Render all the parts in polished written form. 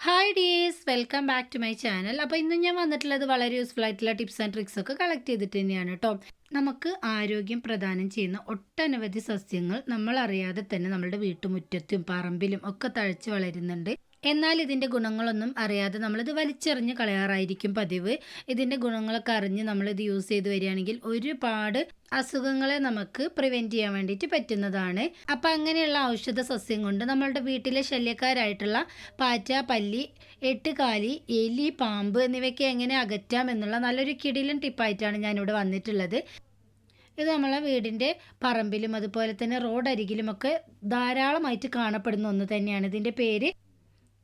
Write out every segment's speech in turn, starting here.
Hi dears, welcome back to my channel. അപ്പോൾ ഇന്ന് ഞാൻ വന്നിട്ടുള്ളത് വളരെ യൂസ്ഫുൾ ആയിട്ടുള്ള ടിപ്സ് ആൻഡ് ട്രിക്സ് ഒക്കെ കളക്ട് ചെയ്തിട്ട് തന്നെയാണ് കേട്ടോ. നമുക്ക് ആരോഗ്യം പ്രദാനം ചെയ്യുന്ന ഒട്ടനവധി സസ്യങ്ങൾ നമ്മൾ അറിയാതെ തന്നെ നമ്മളുടെ വീട്ടുമുറ്റത്തും പറമ്പിലും ഒക്കെ തഴച്ച് വളരുന്നുണ്ട്. എന്നാൽ ഇതിൻ്റെ ഗുണങ്ങളൊന്നും അറിയാതെ നമ്മളിത് വലിച്ചെറിഞ്ഞ് കളയാറായിരിക്കും പതിവ്. ഇതിൻ്റെ ഗുണങ്ങളൊക്കെ അറിഞ്ഞ് നമ്മളിത് യൂസ് ചെയ്ത് വരികയാണെങ്കിൽ ഒരുപാട് അസുഖങ്ങളെ നമുക്ക് പ്രിവെൻറ്റ് ചെയ്യാൻ വേണ്ടിയിട്ട് പറ്റുന്നതാണ്. അപ്പം അങ്ങനെയുള്ള ഔഷധ സസ്യം കൊണ്ട് നമ്മളുടെ വീട്ടിലെ ശല്യക്കാരായിട്ടുള്ള പാറ്റ, പല്ലി, എട്ടുകാലി, എലി, പാമ്പ് എന്നിവയ്ക്ക് എങ്ങനെ അകറ്റാം എന്നുള്ള നല്ലൊരു കിടിലൻ ടിപ്പായിട്ടാണ് ഞാനിവിടെ വന്നിട്ടുള്ളത്. ഇത് നമ്മളെ വീടിൻ്റെ പറമ്പിലും അതുപോലെ തന്നെ റോഡരികിലുമൊക്കെ ധാരാളമായിട്ട് കാണപ്പെടുന്ന ഒന്ന് തന്നെയാണ്. ഇതിൻ്റെ പേര്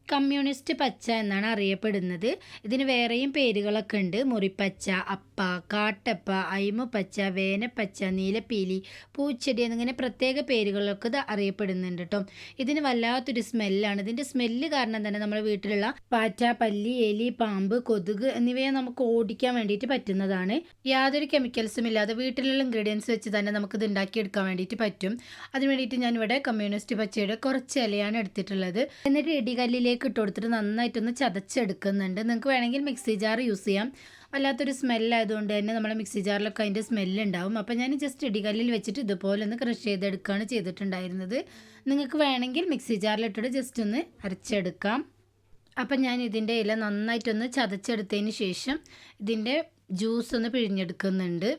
കമ്മ്യൂണിസ്റ്റ് പച്ച എന്നാണ് അറിയപ്പെടുന്നത്. ഇതിന് വേറെയും പേരുകളൊക്കെ ഉണ്ട്. മുറിപ്പച്ച, അപ്പ, കാട്ടപ്പ, അയിമുപച്ച, വേനപ്പച്ച, നീലപ്പീലി, പൂച്ചെടി എന്നിങ്ങനെ പ്രത്യേക പേരുകളിലൊക്കെ ഇത് അറിയപ്പെടുന്നുണ്ട് കേട്ടോ. ഇതിന് വല്ലാത്തൊരു സ്മെല്ലാണ്. ഇതിൻ്റെ സ്മെല്ല് കാരണം തന്നെ നമ്മുടെ വീട്ടിലുള്ള പാറ്റ, പല്ലി, എലി, പാമ്പ്, കൊതുക് എന്നിവയെ നമുക്ക് ഓടിക്കാൻ വേണ്ടിയിട്ട് പറ്റുന്നതാണ്. യാതൊരു കെമിക്കൽസും ഇല്ലാതെ വീട്ടിലുള്ള ഇൻഗ്രീഡിയൻസ് വെച്ച് തന്നെ നമുക്കിത് ഉണ്ടാക്കിയെടുക്കാൻ വേണ്ടിയിട്ട് പറ്റും. അതിന് വേണ്ടിയിട്ട് ഞാനിവിടെ കമ്മ്യൂണിസ്റ്റ് പച്ചയുടെ കുറച്ച് ഇലയാണ് എടുത്തിട്ടുള്ളത്. എന്നിട്ട് ഇടികല്ലിലേക്ക് ഇട്ട് കൊടുത്തിട്ട് നന്നായിട്ടൊന്ന് ചതച്ചെടുക്കുന്നുണ്ട്. നിങ്ങൾക്ക് വേണമെങ്കിൽ മിക്സി ജാർ യൂസ് ചെയ്യാം. വല്ലാത്തൊരു സ്മെല്ലായതുകൊണ്ട് തന്നെ നമ്മുടെ മിക്സി ജാറിലൊക്കെ അതിൻ്റെ സ്മെല്ലുണ്ടാവും. അപ്പോൾ ഞാൻ ജസ്റ്റ് ഇടികല്ലിൽ വെച്ചിട്ട് ഇതുപോലെ ഒന്ന് ക്രഷ് ചെയ്തെടുക്കുകയാണ് ചെയ്തിട്ടുണ്ടായിരുന്നത്. നിങ്ങൾക്ക് വേണമെങ്കിൽ മിക്സി ജാറിലിട്ടിട്ട് ജസ്റ്റ് ഒന്ന് അരച്ചെടുക്കാം. അപ്പം ഞാൻ ഇതിൻ്റെ ഇല നന്നായിട്ടൊന്ന് ചതച്ചെടുത്തതിന് ശേഷം ഇതിൻ്റെ ജ്യൂസ് ഒന്ന് പിഴിഞ്ഞെടുക്കുന്നുണ്ട്.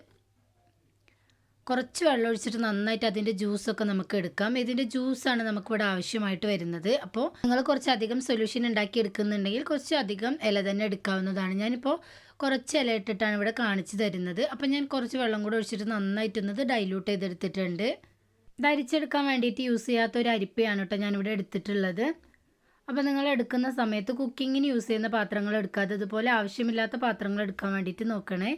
കുറച്ച് വെള്ളം ഒഴിച്ചിട്ട് നന്നായിട്ട് അതിൻ്റെ ജ്യൂസൊക്കെ നമുക്ക് എടുക്കാം. ഇതിൻ്റെ ജ്യൂസാണ് നമുക്കിവിടെ ആവശ്യമായിട്ട് വരുന്നത്. അപ്പോൾ നിങ്ങൾ കുറച്ചധികം സൊല്യൂഷൻ ഉണ്ടാക്കി എടുക്കുന്നുണ്ടെങ്കിൽ കുറച്ചധികം ഇല തന്നെ എടുക്കാവുന്നതാണ്. ഞാനിപ്പോൾ കുറച്ച് ഇല ഇട്ടിട്ടാണ് ഇവിടെ കാണിച്ചു തരുന്നത്. അപ്പോൾ ഞാൻ കുറച്ച് വെള്ളം കൂടെ ഒഴിച്ചിട്ട് നന്നായിട്ടൊന്നത് ഡൈല്യൂട്ട് ചെയ്തെടുത്തിട്ടുണ്ട്. ധരിച്ചെടുക്കാൻ വേണ്ടിയിട്ട് യൂസ് ചെയ്യാത്ത ഒരു അരിപ്പയാണ് കേട്ടോ ഞാനിവിടെ എടുത്തിട്ടുള്ളത്. അപ്പോൾ നിങ്ങൾ എടുക്കുന്ന സമയത്ത് കുക്കിങ്ങിന് യൂസ് ചെയ്യുന്ന പാത്രങ്ങൾ എടുക്കാതെ ഇതുപോലെ ആവശ്യമില്ലാത്ത പാത്രങ്ങൾ എടുക്കാൻ വേണ്ടിയിട്ട് നോക്കണേ.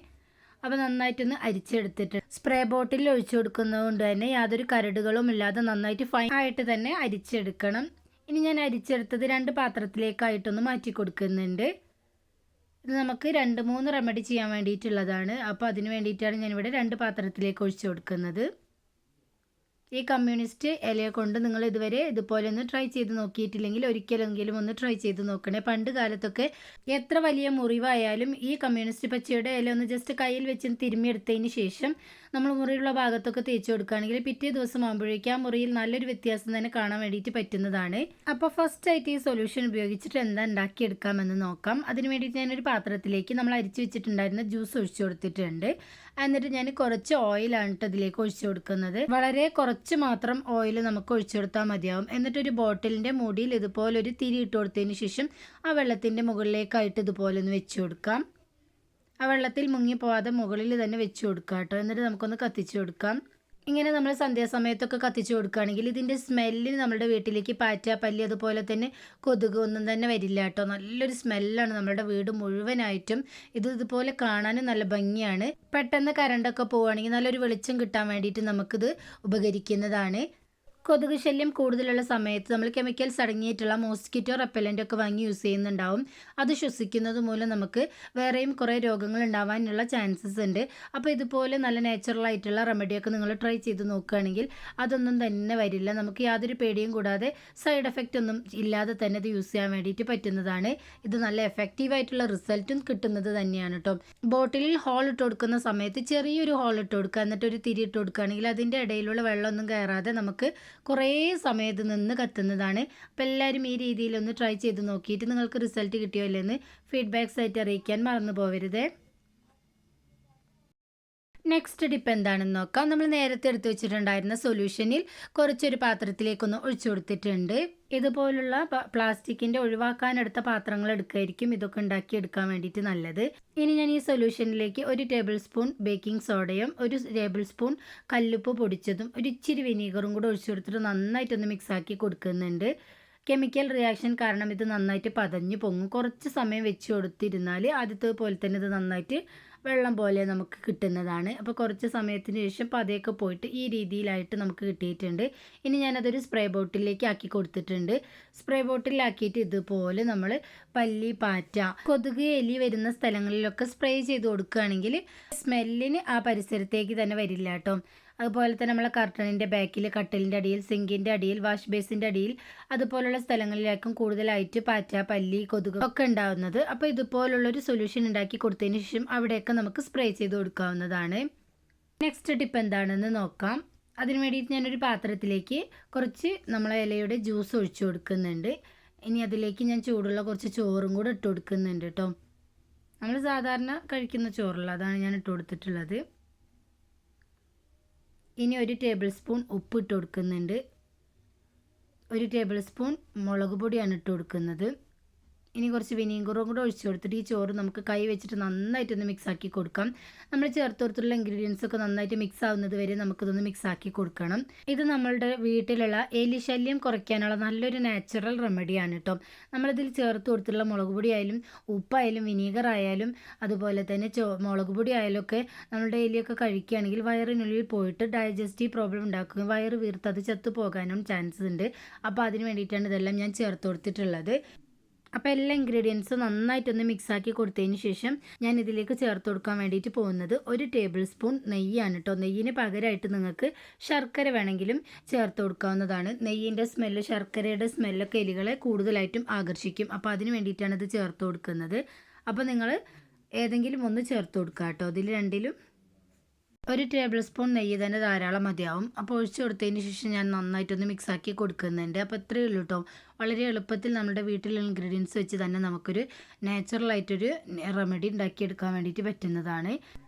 അപ്പോൾ നന്നായിട്ടൊന്ന് അരിച്ചെടുത്തിട്ട് സ്പ്രേ ബോട്ടിൽ ഒഴിച്ചു കൊടുക്കുന്നത് കൊണ്ട് തന്നെ യാതൊരു കരടുകളും ഇല്ലാതെ നന്നായിട്ട് ഫൈൻ ആയിട്ട് തന്നെ അരിച്ചെടുക്കണം. ഇനി ഞാൻ അരിച്ചെടുത്തത് 2 പാത്രത്തിലേക്കായിട്ടൊന്ന് മാറ്റി കൊടുക്കുന്നുണ്ട്. ഇത് നമുക്ക് 2-3 റെമഡി ചെയ്യാൻ വേണ്ടിയിട്ടുള്ളതാണ്. അപ്പോൾ അതിന് വേണ്ടിയിട്ടാണ് ഞാനിവിടെ 2 പാത്രത്തിലേക്ക് ഒഴിച്ചു കൊടുക്കുന്നത്. ഈ കമ്മ്യൂണിസ്റ്റ് ഇലയെ കൊണ്ട് നിങ്ങൾ ഇതുവരെ ഇതുപോലെ ഒന്ന് ട്രൈ ചെയ്ത് നോക്കിയിട്ടില്ലെങ്കിൽ ഒരിക്കലെങ്കിലും ഒന്ന് ട്രൈ ചെയ്ത് നോക്കണേ. പണ്ട് കാലത്തൊക്കെ എത്ര വലിയ മുറിവായാലും ഈ കമ്മ്യൂണിസ്റ്റ് പച്ചയുടെ ഇല ഒന്ന് ജസ്റ്റ് കയ്യിൽ വെച്ച് തിരുമ്മിയെടുത്തതിന് ശേഷം നമ്മൾ മുറിയുള്ള ഭാഗത്തൊക്കെ തേച്ച് കൊടുക്കുകയാണെങ്കിൽ പിറ്റേ ദിവസം ആകുമ്പോഴേക്കും ആ മുറിയിൽ നല്ലൊരു വ്യത്യാസം തന്നെ കാണാൻ വേണ്ടിയിട്ട് പറ്റുന്നതാണ്. അപ്പോൾ ഫസ്റ്റ് ആയിട്ട് ഈ സൊല്യൂഷൻ ഉപയോഗിച്ചിട്ട് എന്താ ഉണ്ടാക്കിയെടുക്കാമെന്ന് നോക്കാം. അതിന് വേണ്ടിയിട്ട് ഞാനൊരു പാത്രത്തിലേക്ക് നമ്മൾ അരിച്ചു വെച്ചിട്ടുണ്ടായിരുന്ന ജ്യൂസ് ഒഴിച്ചു കൊടുത്തിട്ടുണ്ട്. എന്നിട്ട് ഞാൻ കുറച്ച് ഓയിലാണ് ഇതിലേക്ക് ഒഴിച്ചു കൊടുക്കുന്നത്. വളരെ കുറച്ച് മാത്രം ഓയിൽ നമുക്ക് ഒഴിച്ചു കൊടുത്താൽ മതിയാവും. എന്നിട്ടൊരു ബോട്ടിലിൻ്റെ മൂടിയിൽ ഇതുപോലെ ഒരു തിരി ഇട്ട് കൊടുത്തതിന് ശേഷം ആ വെള്ളത്തിൻ്റെ മുകളിലേക്കായിട്ട് ഇതുപോലെ ഒന്ന് വെച്ച് കൊടുക്കാം. ആ വെള്ളത്തിൽ മുങ്ങിപ്പോവാതെ മുകളിൽ തന്നെ വെച്ച് കൊടുക്കാം കേട്ടോ. എന്നിട്ട് നമുക്കൊന്ന് കത്തിച്ച് കൊടുക്കാം. ഇങ്ങനെ നമ്മൾ സന്ധ്യാസമയത്തൊക്കെ കത്തിച്ച് കൊടുക്കുകയാണെങ്കിൽ ഇതിൻ്റെ സ്മെല്ലിന് നമ്മുടെ വീട്ടിലേക്ക് പാറ്റ, പല്ലി അതുപോലെ തന്നെ കൊതുക് ഒന്നും തന്നെ വരില്ല കേട്ടോ. നല്ലൊരു സ്മെല്ലാണ് നമ്മുടെ വീട് മുഴുവനായിട്ടും. ഇതുപോലെ കാണാനും നല്ല ഭംഗിയാണ്. പെട്ടെന്ന് കറണ്ടൊക്കെ പോവുകയാണെങ്കിൽ നല്ലൊരു വെളിച്ചം കിട്ടാൻ വേണ്ടിയിട്ട് നമുക്കിത് ഉപകരിക്കുന്നതാണ്. കൊതുക് ശല്യം കൂടുതലുള്ള സമയത്ത് നമ്മൾ കെമിക്കൽസ് അടങ്ങിയിട്ടുള്ള മോസ്കിറ്റോ റെപ്പലൻ്റ് ഒക്കെ വാങ്ങി യൂസ് ചെയ്യുന്നുണ്ടാവും. അത് ശ്വസിക്കുന്നത് മൂലം നമുക്ക് വേറെയും കുറേ രോഗങ്ങൾ ഉണ്ടാവാനുള്ള ചാൻസസ് ഉണ്ട്. അപ്പോൾ ഇതുപോലെ നല്ല നാച്ചുറൽ ആയിട്ടുള്ള റെമഡിയൊക്കെ നിങ്ങൾ ട്രൈ ചെയ്ത് നോക്കുകയാണെങ്കിൽ അതൊന്നും തന്നെ വരില്ല. നമുക്ക് യാതൊരു പേടിയും കൂടാതെ സൈഡ് എഫക്റ്റ് ഒന്നും ഇല്ലാതെ തന്നെ ഇത് യൂസ് ചെയ്യാൻ വേണ്ടിയിട്ട് പറ്റുന്നതാണ്. ഇത് നല്ല എഫക്റ്റീവായിട്ടുള്ള റിസൾട്ടും കിട്ടുന്നത് തന്നെയാണ് കേട്ടോ. ബോട്ടിലിൽ ഹോൾ ഇട്ട് കൊടുക്കുന്ന സമയത്ത് ചെറിയൊരു ഹോൾ ഇട്ട് കൊടുക്കുക. എന്നിട്ട് ഒരു തിരി ഇട്ട് കൊടുക്കുകയാണെങ്കിൽ അതിൻ്റെ ഇടയിലുള്ള വെള്ളമൊന്നും കയറാതെ നമുക്ക് കുറേ സമയത്ത് നിന്ന് കത്തുന്നതാണ്. അപ്പോൾ എല്ലാവരും ഈ രീതിയിലൊന്ന് ട്രൈ ചെയ്ത് നോക്കിയിട്ട് നിങ്ങൾക്ക് റിസൾട്ട് കിട്ടിയോ ഇല്ലെന്ന് ഫീഡ്ബാക്സ് ആയിട്ട് അറിയിക്കാൻ മറന്നു പോകരുത്. നെക്സ്റ്റ് ടിപ്പ് എന്താണെന്ന് നോക്കാം. നമ്മൾ നേരത്തെ എടുത്തു വെച്ചിട്ടുണ്ടായിരുന്ന സൊല്യൂഷനിൽ കുറച്ചൊരു പാത്രത്തിലേക്കൊന്ന് ഒഴിച്ചു കൊടുത്തിട്ടുണ്ട്. ഇതുപോലുള്ള പ്ലാസ്റ്റിക്കിൻ്റെ ഒഴിവാക്കാനെടുത്ത പാത്രങ്ങൾ എടുക്കായിരിക്കും ഇതൊക്കെ ഉണ്ടാക്കിയെടുക്കാൻ വേണ്ടിയിട്ട് നല്ലത്. ഇനി ഞാൻ ഈ സൊല്യൂഷനിലേക്ക് 1 ടേബിൾ സ്പൂൺ ബേക്കിംഗ് സോഡയും 1 ടേബിൾ സ്പൂൺ കല്ലുപ്പ് പൊടിച്ചതും ഒരു ഇച്ചിരി വിനീഗറും കൂടെ ഒഴിച്ചു കൊടുത്തിട്ട് നന്നായിട്ടൊന്ന് മിക്സാക്കി കൊടുക്കുന്നുണ്ട്. കെമിക്കൽ റിയാക്ഷൻ കാരണം ഇത് നന്നായിട്ട് പതഞ്ഞു പൊങ്ങും. കുറച്ച് സമയം വെച്ച് കൊടുത്തിരുന്നാൽ ആദ്യത്തെ പോലെ തന്നെ ഇത് നന്നായിട്ട് വെള്ളം പോലെ നമുക്ക് കിട്ടുന്നതാണ്. അപ്പോൾ കുറച്ച് സമയത്തിന് ശേഷം പതയൊക്കെ പോയിട്ട് ഈ രീതിയിലായിട്ട് നമുക്ക് കിട്ടിയിട്ടുണ്ട്. ഇനി ഞാനതൊരു സ്പ്രേ ബോട്ടിലേക്ക് ആക്കി കൊടുത്തിട്ടുണ്ട്. സ്പ്രേ ബോട്ടിലാക്കിയിട്ട് ഇതുപോലെ നമ്മൾ പല്ലി, പാറ്റ, കൊതുക്, എലി വരുന്ന സ്ഥലങ്ങളിലൊക്കെ സ്പ്രേ ചെയ്ത് കൊടുക്കുകയാണെങ്കിൽ സ്മെല്ലിന് ആ പരിസരത്തേക്ക് തന്നെ വരില്ല കേട്ടോ. അതുപോലെ തന്നെ നമ്മളെ കർട്ടണിൻ്റെ ബാക്കിൽ, കട്ടിലിൻ്റെ അടിയിൽ, സിങ്കിൻ്റെ അടിയിൽ, വാഷ് ബേസിൻ്റെ അടിയിൽ അതുപോലുള്ള സ്ഥലങ്ങളിലേക്കും കൂടുതലായിട്ട് പാറ്റ, പല്ലി, കൊതുക് ഒക്കെ ഉണ്ടാകുന്നത്. അപ്പോൾ ഇതുപോലുള്ളൊരു സൊല്യൂഷൻ ഉണ്ടാക്കി കൊടുത്തതിന് ശേഷം അവിടെയൊക്കെ നമുക്ക് സ്പ്രേ ചെയ്ത് കൊടുക്കാവുന്നതാണ്. നെക്സ്റ്റ് ടിപ്പ് എന്താണെന്ന് നോക്കാം. അതിന് വേണ്ടിയിട്ട് ഞാനൊരു പാത്രത്തിലേക്ക് കുറച്ച് നമ്മളെ ഇലയുടെ ജ്യൂസ് ഒഴിച്ചു കൊടുക്കുന്നുണ്ട്. ഇനി അതിലേക്ക് ഞാൻ ചൂടുള്ള കുറച്ച് ചോറും കൂടെ ഇട്ട് കൊടുക്കുന്നുണ്ട് കേട്ടോ. നമ്മൾ സാധാരണ കഴിക്കുന്ന ചോറുള്ള അതാണ് ഞാൻ ഇട്ട് കൊടുത്തിട്ടുള്ളത്. ഇനി 1 ടേബിൾ സ്പൂൺ ഉപ്പ് ഇട്ട് കൊടുക്കുന്നുണ്ട്. 1 ടേബിൾ സ്പൂൺ മുളക് പൊടിയാണ് ഇട്ട് കൊടുക്കുന്നത്. ഇനി കുറച്ച് വിനീഗറും കൂടെ ഒഴിച്ച് കൊടുത്തിട്ട് ഈ ചോറ് നമുക്ക് കൈ വെച്ചിട്ട് നന്നായിട്ടൊന്ന് മിക്സ് ആക്കി കൊടുക്കാം. നമ്മൾ ചേർത്ത് കൊടുത്തിട്ടുള്ള ഇൻഗ്രീഡിയൻസ് ഒക്കെ നന്നായിട്ട് മിക്സ് ആവുന്നത് വരെ നമുക്കിതൊന്ന് മിക്സ് ആക്കി കൊടുക്കണം. ഇത് നമ്മളുടെ വീട്ടിലുള്ള എലി ശല്യം കുറയ്ക്കാനുള്ള നല്ലൊരു നാച്ചുറൽ റെമഡിയാണ് കേട്ടോ. നമ്മളിതിൽ ചേർത്ത് കൊടുത്തിട്ടുള്ള മുളക് പൊടി ആയാലും ഉപ്പായാലും വിനീഗർ ആയാലും അതുപോലെ തന്നെ മുളക് പൊടി ആയാലും ഒക്കെ നമ്മളുടെ എലിയൊക്കെ കഴിക്കുകയാണെങ്കിൽ വയറിനുള്ളിൽ പോയിട്ട് ഡൈജസ്റ്റീവ് പ്രോബ്ലം ഉണ്ടാക്കുകയും വയറ് വീർത്ത് അത് ചത്തു പോകാനും ചാൻസ് ഉണ്ട്. അപ്പോൾ അതിന് വേണ്ടിയിട്ടാണ് ഇതെല്ലാം ഞാൻ ചേർത്ത് കൊടുത്തിട്ടുള്ളത്. അപ്പോൾ എല്ലാ ഇൻഗ്രീഡിയൻസും നന്നായിട്ടൊന്ന് മിക്സാക്കി കൊടുത്തതിന് ശേഷം ഞാൻ ഇതിലേക്ക് ചേർത്ത് കൊടുക്കാൻ വേണ്ടിയിട്ട് പോകുന്നത് 1 ടേബിൾ സ്പൂൺ നെയ്യാണ് കേട്ടോ. നെയ്യിന് പകരമായിട്ട് നിങ്ങൾക്ക് ശർക്കര വേണമെങ്കിലും ചേർത്ത് കൊടുക്കാവുന്നതാണ്. നെയ്യിൻ്റെ സ്മെല്ല്, ശർക്കരയുടെ സ്മെല്ലൊക്കെ എലികളെ കൂടുതലായിട്ടും ആകർഷിക്കും. അപ്പോൾ അതിന് വേണ്ടിയിട്ടാണ് ഇത് ചേർത്ത് കൊടുക്കുന്നത്. അപ്പോൾ നിങ്ങൾ ഏതെങ്കിലും ഒന്ന് ചേർത്ത് കൊടുക്കുക കേട്ടോ. ഇതിൽ രണ്ടിലും 1 ടേബിൾ സ്പൂൺ നെയ്യ് തന്നെ ധാരാളം മതിയാവും. അപ്പോൾ ഒഴിച്ച് കൊടുത്തതിന് ശേഷം ഞാൻ നന്നായിട്ടൊന്ന് മിക്സാക്കി കൊടുക്കുന്നുണ്ട്. അപ്പോൾ ഇത്രയേ ഉള്ളൂ കേട്ടോ. വളരെ എളുപ്പത്തിൽ നമ്മുടെ വീട്ടിലുള്ള ഇൻഗ്രീഡിയൻസ് വെച്ച് തന്നെ നമുക്കൊരു നാച്ചുറലായിട്ടൊരു റെമഡി ഉണ്ടാക്കിയെടുക്കാൻ വേണ്ടിയിട്ട് പറ്റുന്നതാണ്.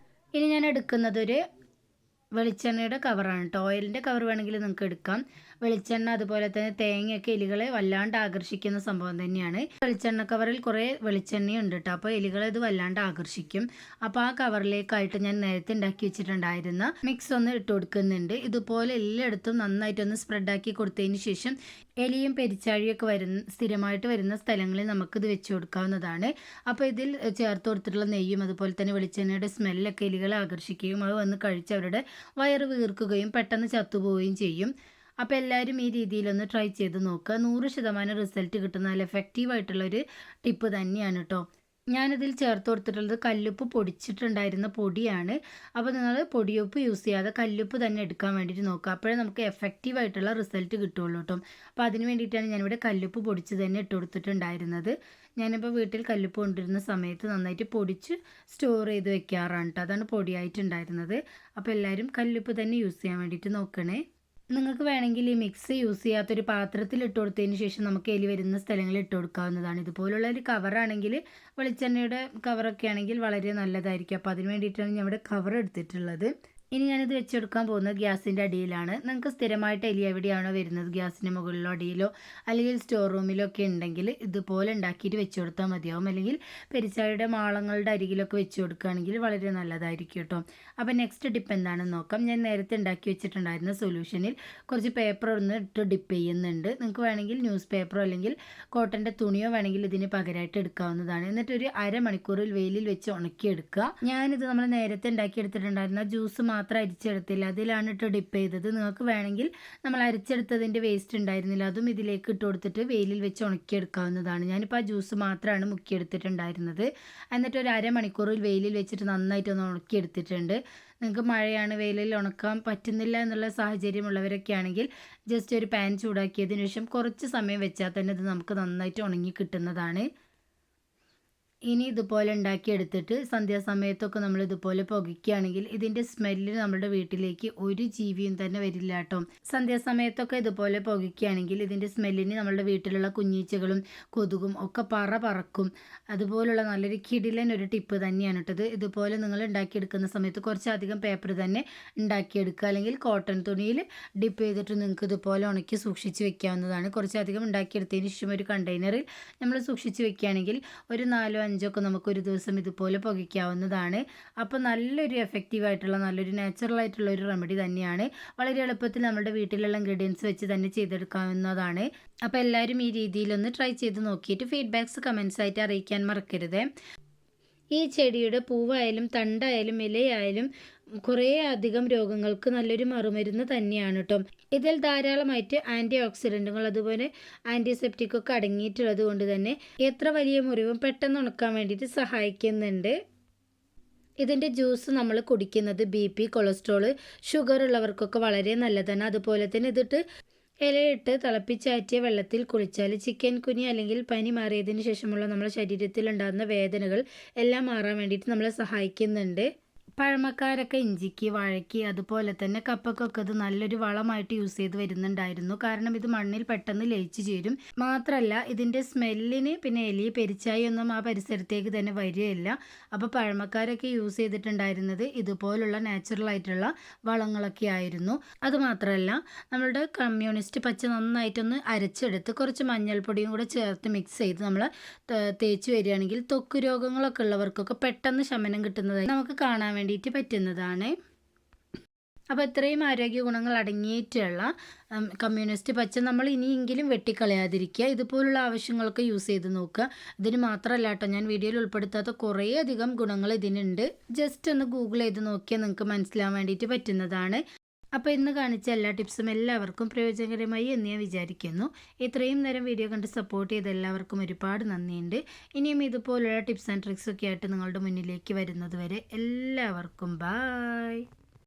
ഇനി ഞാൻ എടുക്കുന്നത് ഒരു വെളിച്ചെണ്ണയുടെ കവറാണ് കേട്ടോ. ഓയിലിൻ്റെ കവർ വേണമെങ്കിൽ നിങ്ങൾക്ക് എടുക്കാം. വെളിച്ചെണ്ണ അതുപോലെ തന്നെ തേങ്ങയൊക്കെ എലികളെ വല്ലാണ്ട് ആകർഷിക്കുന്ന സംഭവം തന്നെയാണ്. വെളിച്ചെണ്ണ കവറിൽ കുറേ വെളിച്ചെണ്ണയുണ്ട് കേട്ടോ. അപ്പോൾ എലികളെ ഇത് വല്ലാണ്ട് ആകർഷിക്കും. അപ്പോൾ ആ കവറിലേക്കായിട്ട് ഞാൻ നേരത്തെ ഉണ്ടാക്കി വെച്ചിട്ടുണ്ടായിരുന്ന മിക്സ് ഒന്ന് ഇട്ട് കൊടുക്കുന്നുണ്ട്. ഇതുപോലെ എല്ലായിടത്തും നന്നായിട്ടൊന്ന് സ്പ്രെഡാക്കി കൊടുത്തതിന് ശേഷം എലിയും പെരിച്ചാഴിയൊക്കെ സ്ഥിരമായിട്ട് വരുന്ന സ്ഥലങ്ങളിൽ നമുക്കിത് വെച്ച് കൊടുക്കാവുന്നതാണ്. അപ്പോൾ ഇതിൽ ചേർത്ത് കൊടുത്തിട്ടുള്ള നെയ്യും അതുപോലെ തന്നെ വെളിച്ചെണ്ണയുടെ സ്മെല്ലൊക്കെ എലികളെ ആകർഷിക്കുകയും അത് വന്ന് കഴിച്ച് അവരുടെ വയറ് വീർക്കുകയും പെട്ടെന്ന് ചത്തുപോവുകയും ചെയ്യും. അപ്പോൾ എല്ലാവരും ഈ രീതിയിലൊന്ന് ട്രൈ ചെയ്ത് നോക്കുക. 100% റിസൾട്ട് കിട്ടുന്ന നല്ല എഫക്റ്റീവായിട്ടുള്ളൊരു ടിപ്പ് തന്നെയാണ് കേട്ടോ. ഞാനിതിൽ ചേർത്ത് കൊടുത്തിട്ടുള്ളത് കല്ലുപ്പ് പൊടിച്ചിട്ടുണ്ടായിരുന്ന പൊടിയാണ്. അപ്പോൾ നിങ്ങൾ പൊടിയുപ്പ് യൂസ് ചെയ്യാതെ കല്ലുപ്പ് തന്നെ എടുക്കാൻ വേണ്ടിയിട്ട് നോക്കുക. അപ്പോഴേ നമുക്ക് എഫക്റ്റീവായിട്ടുള്ള റിസൾട്ട് കിട്ടുള്ളൂ കേട്ടോ. അപ്പോൾ അതിന് വേണ്ടിയിട്ടാണ് ഞാനിവിടെ കല്ലുപ്പ് പൊടിച്ച് തന്നെ ഇട്ട് കൊടുത്തിട്ടുണ്ടായിരുന്നത്. ഞാനിപ്പോൾ വീട്ടിൽ കല്ലുപ്പ് കൊണ്ടിരുന്ന സമയത്ത് നന്നായിട്ട് പൊടിച്ച് സ്റ്റോർ ചെയ്ത് വെക്കാറാണ് കേട്ടോ. അതാണ് പൊടിയായിട്ടുണ്ടായിരുന്നത്. അപ്പോൾ എല്ലാവരും കല്ലുപ്പ് തന്നെ യൂസ് ചെയ്യാൻ വേണ്ടിയിട്ട് നോക്കണേ. നിങ്ങൾക്ക് വേണമെങ്കിൽ ഈ മിക്സ് യൂസ് ചെയ്യാത്തൊരു പാത്രത്തിൽ ഇട്ട് കൊടുത്തതിന് ശേഷം നമുക്ക് എലി വരുന്ന സ്ഥലങ്ങളിൽ ഇട്ട് കൊടുക്കാവുന്നതാണ്. ഇതുപോലുള്ള ഒരു കവറാണെങ്കിൽ വെളിച്ചെണ്ണയുടെ കവറൊക്കെ ആണെങ്കിൽ വളരെ നല്ലതായിരിക്കും. അപ്പോൾ അതിന് വേണ്ടിയിട്ടാണ് ഞാൻ ഇവിടെ കവർ എടുത്തിട്ടുള്ളത്. ഇനി ഞാനിത് വെച്ചെടുക്കാൻ പോകുന്നത് ഗ്യാസിൻ്റെ അടിയിലാണ്. നിങ്ങൾക്ക് സ്ഥിരമായിട്ട് എലി എവിടെയാണോ വരുന്നത്, ഗ്യാസിൻ്റെ മുകളിലോ അടിയിലോ അല്ലെങ്കിൽ സ്റ്റോർ റൂമിലോ ഒക്കെ ഉണ്ടെങ്കിൽ ഇതുപോലെ ഉണ്ടാക്കിയിട്ട് വെച്ച് കൊടുത്താൽ മതിയാവും. അല്ലെങ്കിൽ പെരിച്ചാഴിയുടെ മാളങ്ങളുടെ അരികിലൊക്കെ വെച്ച് കൊടുക്കുകയാണെങ്കിൽ വളരെ നല്ലതായിരിക്കും കേട്ടോ. അപ്പോൾ നെക്സ്റ്റ് ടിപ്പ് എന്താണെന്ന് നോക്കാം. ഞാൻ നേരത്തെ ഉണ്ടാക്കി വെച്ചിട്ടുണ്ടായിരുന്ന സൊല്യൂഷനിൽ കുറച്ച് പേപ്പർ ഒന്ന് ഇട്ട് ഡിപ്പ് ചെയ്യുന്നുണ്ട്. നിങ്ങൾക്ക് വേണമെങ്കിൽ ന്യൂസ് പേപ്പറോ അല്ലെങ്കിൽ കോട്ടൻ്റെ തുണിയോ വേണമെങ്കിൽ ഇതിന് പകരമായിട്ട് എടുക്കാവുന്നതാണ്. എന്നിട്ട് ഒരു അരമണിക്കൂറിൽ വെയിലിൽ വെച്ച് ഉണക്കിയെടുക്കുക. ഞാനിത് നമ്മൾ നേരത്തെ ഉണ്ടാക്കിയെടുത്തിട്ടുണ്ടായിരുന്ന ജ്യൂസ് മാത്രം അരിച്ചെടുത്തില്ല, അതിലാണ് ഇട്ട് ഡിപ്പ് ചെയ്തത്. നിങ്ങൾക്ക് വേണമെങ്കിൽ നമ്മൾ അരിച്ചെടുത്തതിൻ്റെ വേസ്റ്റ് ഉണ്ടായിരുന്നില്ല, അതും ഇതിലേക്ക് ഇട്ട് കൊടുത്തിട്ട് വെയിലിൽ വെച്ച് ഉണക്കിയെടുക്കാവുന്നതാണ്. ഞാനിപ്പോൾ ആ ജ്യൂസ് മാത്രമാണ് മുക്കിയെടുത്തിട്ടുണ്ടായിരുന്നത്. എന്നിട്ട് ഒരു അരമണിക്കൂറിൽ വെയിലിൽ വെച്ചിട്ട് നന്നായിട്ടൊന്ന് ഉണക്കിയെടുത്തിട്ടുണ്ട്. നിങ്ങൾക്ക് മഴയാണ്, വെയിലിൽ ഉണക്കാൻ പറ്റുന്നില്ല എന്നുള്ള സാഹചര്യമുള്ളവരൊക്കെ ആണെങ്കിൽ ജസ്റ്റ് ഒരു പാൻ ചൂടാക്കിയതിന് ശേഷം കുറച്ച് സമയം വെച്ചാൽ തന്നെ ഇത് നമുക്ക് നന്നായിട്ട് ഉണങ്ങി കിട്ടുന്നതാണ്. ഇനി ഇതുപോലെ ഉണ്ടാക്കിയെടുത്തിട്ട് സന്ധ്യാസമയത്തൊക്കെ നമ്മൾ ഇതുപോലെ പുകയ്ക്കുകയാണെങ്കിൽ ഇതിൻ്റെ സ്മെല്ല് നമ്മുടെ വീട്ടിലേക്ക് ഒരു ജീവിയും തന്നെ വരില്ല കേട്ടോ. സന്ധ്യാസമയത്തൊക്കെ ഇതുപോലെ പുകയ്ക്കുകയാണെങ്കിൽ ഇതിൻ്റെ സ്മെല്ലിന് നമ്മുടെ വീട്ടിലുള്ള കുഞ്ഞീച്ചകളും കൊതുകും ഒക്കെ പറക്കും. അതുപോലുള്ള നല്ലൊരു കിടിലൻ ഒരു ടിപ്പ് തന്നെയാണ് കേട്ടത്. ഇതുപോലെ നിങ്ങൾ ഉണ്ടാക്കിയെടുക്കുന്ന സമയത്ത് കുറച്ചധികം പേപ്പർ തന്നെ ഉണ്ടാക്കിയെടുക്കുക. അല്ലെങ്കിൽ കോട്ടൺ തുണിയിൽ ഡിപ്പ് ചെയ്തിട്ട് നിങ്ങൾക്ക് ഇതുപോലെ ഉണക്കി സൂക്ഷിച്ച് വെക്കാവുന്നതാണ്. കുറച്ചധികം ഉണ്ടാക്കിയെടുത്തതിന് ശേഷം ഒരു കണ്ടെയ്നറിൽ നമ്മൾ സൂക്ഷിച്ച് വെക്കുകയാണെങ്കിൽ ഒരു 4-5 ഒക്കെ നമുക്കൊരു ദിവസം ഇതുപോലെ പുകയ്ക്കാവുന്നതാണ്. അപ്പോൾ നല്ലൊരു എഫക്റ്റീവായിട്ടുള്ള നല്ലൊരു നാച്ചുറലായിട്ടുള്ള ഒരു റെമഡി തന്നെയാണ്. വളരെ എളുപ്പത്തിൽ നമ്മുടെ വീട്ടിലുള്ള ഇൻഗ്രീഡിയൻസ് വെച്ച് തന്നെ ചെയ്തെടുക്കാവുന്നതാണ്. അപ്പോൾ എല്ലാവരും ഈ രീതിയിലൊന്ന് ട്രൈ ചെയ്ത് നോക്കിയിട്ട് ഫീഡ്ബാക്ക്സ് കമൻസ് ആയിട്ട് അറിയിക്കാൻ മറക്കരുത്. ഈ ചെടിയുടെ പൂവായാലും തണ്ടായാലും ഇലയായാലും കുറേ അധികം രോഗങ്ങൾക്ക് നല്ലൊരു മറുമരുന്ന് തന്നെയാണ് കേട്ടോ. ഇതിൽ ധാരാളമായിട്ട് ആൻറ്റി ഓക്സിഡൻറ്റുകൾ അതുപോലെ ആൻറ്റിസെപ്റ്റിക് ഒക്കെ അടങ്ങിയിട്ടുള്ളത് കൊണ്ട് തന്നെ എത്ര വലിയ മുറിവും പെട്ടെന്ന് ഉണക്കാൻ വേണ്ടിയിട്ട് സഹായിക്കുന്നുണ്ട്. ഇതിൻ്റെ ജ്യൂസ് നമ്മൾ കുടിക്കുന്നത് BP, കൊളസ്ട്രോൾ, ഷുഗർ ഉള്ളവർക്കൊക്കെ വളരെ നല്ലതാണ്. അതുപോലെ തന്നെ ഇതിട്ട് ഇലയിട്ട് തിളപ്പിച്ചാറ്റിയ വെള്ളത്തിൽ കുളിച്ചാൽ ചിക്കൻ കുനി അല്ലെങ്കിൽ പനി മാറിയതിന് ശേഷമുള്ള നമ്മുടെ ശരീരത്തിൽ ഉണ്ടാകുന്ന വേദനകൾ എല്ലാം മാറാൻ വേണ്ടിയിട്ട് നമ്മളെ സഹായിക്കുന്നുണ്ട്. പഴമക്കാരൊക്കെ ഇഞ്ചിക്ക്, വാഴയ്ക്ക്, അതുപോലെ തന്നെ കപ്പക്കൊക്കെ ഇത് നല്ലൊരു വളമായിട്ട് യൂസ് ചെയ്ത് വരുന്നുണ്ടായിരുന്നു. കാരണം ഇത് മണ്ണിൽ പെട്ടെന്ന് ലയിച്ച് ചേരും. മാത്രമല്ല ഇതിൻ്റെ സ്മെല്ലിന് പിന്നെ എലി, പെരിച്ചായി ഒന്നും ആ പരിസരത്തേക്ക് തന്നെ വരികയില്ല. അപ്പോൾ പഴമക്കാരൊക്കെ യൂസ് ചെയ്തിട്ടുണ്ടായിരുന്നത് ഇതുപോലുള്ള നാച്ചുറൽ ആയിട്ടുള്ള വളങ്ങളൊക്കെ ആയിരുന്നു. അതുമാത്രമല്ല നമ്മളുടെ കമ്മ്യൂണിസ്റ്റ് പച്ച നന്നായിട്ടൊന്ന് അരച്ചെടുത്ത് കുറച്ച് മഞ്ഞൾപ്പൊടിയും കൂടെ ചേർത്ത് മിക്സ് ചെയ്ത് നമ്മൾ തേച്ച് വരികയാണെങ്കിൽ ത്വക്ക് രോഗങ്ങളൊക്കെ ഉള്ളവർക്കൊക്കെ പെട്ടെന്ന് ശമനം കിട്ടുന്നതായി നമുക്ക് കാണാൻ വേണ്ടിയിട്ട് പറ്റുന്നതാണ്. അപ്പോൾ ഇത്രയും ആരോഗ്യ ഗുണങ്ങൾ അടങ്ങിയിട്ടുള്ള കമ്മ്യൂണിസ്റ്റ് പച്ച നമ്മൾ ഇനിയെങ്കിലും വെട്ടിക്കളയാതിരിക്കുക. ഇതുപോലുള്ള ആവശ്യങ്ങൾക്ക് യൂസ് ചെയ്ത് നോക്കുക. ഇതിന് മാത്രമല്ല കേട്ടോ, ഞാൻ വീഡിയോയിൽ ഉൾപ്പെടുത്താത്ത കുറേ അധികം ഗുണങ്ങൾ ഇതിനുണ്ട്. ജസ്റ്റ് ഒന്ന് ഗൂഗിൾ ചെയ്ത് നോക്കിയാൽ നിങ്ങൾക്ക് മനസ്സിലാവാൻ വേണ്ടിയിട്ട് പറ്റുന്നതാണ്. അപ്പോൾ ഇന്ന് കാണിച്ച എല്ലാ ടിപ്സും എല്ലാവർക്കും പ്രയോജനകരമായി എന്ന് ഞാൻ വിചാരിക്കുന്നു. ഇത്രയും നേരം വീഡിയോ കണ്ട് സപ്പോർട്ട് ചെയ്ത എല്ലാവർക്കും ഒരുപാട് നന്ദിയുണ്ട്. ഇനിയും ഇതുപോലുള്ള ടിപ്സ് ആൻഡ് ട്രിക്സ് ഒക്കെ ആയിട്ട് നിങ്ങളുടെ മുന്നിലേക്ക് വരുന്നത് വരെ എല്ലാവർക്കും ബായ്.